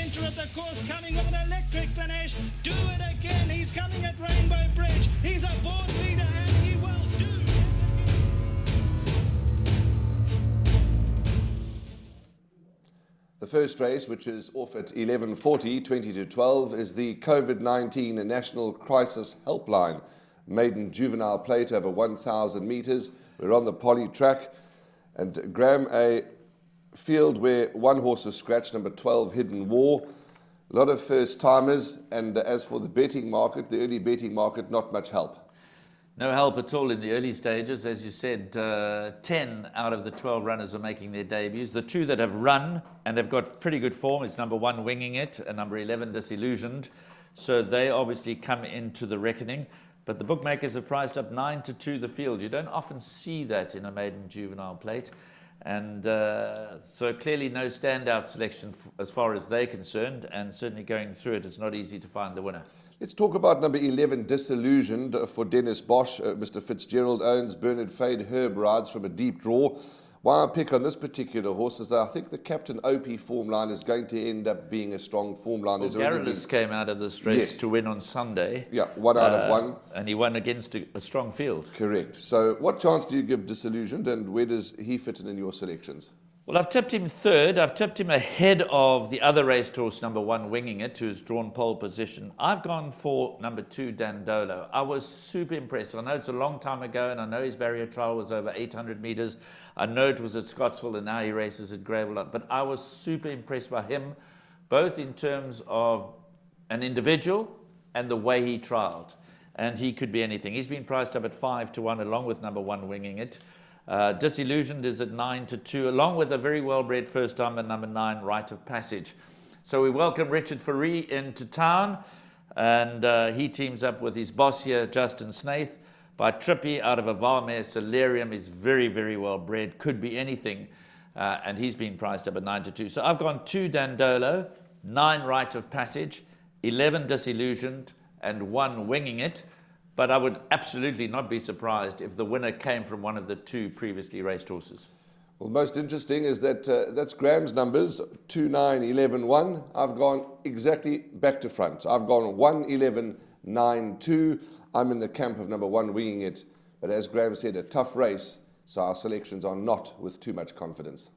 centre of the course, coming with an electric finish. Do it again. He's coming at Rainbow Bridge. He's a born leader and he will do it again. The first race, which is off at 11:40, 20 to 12, is the COVID-19 National Crisis Helpline. Maiden juvenile plate over 1,000 metres. We're on the poly track. And Graham, a field where one horse is scratched, number 12, Hidden War. A lot of first-timers. And as for the betting market, the early betting market, not much help. No help at all in the early stages. As you said, 10 out of the 12 runners are making their debuts. The two that have run and have got pretty good form is number 1, Winging It, and number 11, Disillusioned. So they obviously come into the reckoning. But the bookmakers have priced up 9 to 2 the field. You don't often see that in a maiden juvenile plate. And so clearly no standout selection as far as they're concerned. And certainly going through it, it's not easy to find the winner. Let's talk about number 11, Disillusioned, for Dennis Bosch. Mr. Fitzgerald owns Bernard Fade Herb rides from a deep draw. Why I pick on this particular horse is I think the Captain OP form line is going to end up being a strong form line. Well, Garrulus came out of this race to win on Sunday. Yeah, 1 out of 1. And he won against a strong field. Correct. So what chance do you give Disillusioned, and where does he fit in your selections? Well, I've tipped him third. I've tipped him ahead of the other racehorse, number 1, Winging It, who's drawn pole position. I've gone for number 2, Dandolo. I was super impressed. I know it's a long time ago, and I know his barrier trial was over 800 metres. I know it was at Scottsville, and now he races at Gravelot. But I was super impressed by him, both in terms of an individual and the way he trialled. And he could be anything. He's been priced up at 5 to 1, along with number 1, Winging It. Disillusioned is at 9 to 2, along with a very well-bred first-timer, number 9, Rite of Passage. So we welcome Richard Faree into town, and he teams up with his boss here, Justin Snaith. By Trippy out of a Varmare Solarium is very, very well-bred, could be anything, and he's been priced up at 9 to 2. So I've gone 2 Dandolo, 9 Rite of Passage, 11 Disillusioned, and 1 Winging It. But I would absolutely not be surprised if the winner came from one of the 2 previously raced horses. Well, most interesting is that that's Graham's numbers, 2, 9, 11, 1. I've gone exactly back to front. I've gone 1, 11, 9, 2. I'm in the camp of number 1, Winging It. But as Graham said, a tough race, so our selections are not with too much confidence.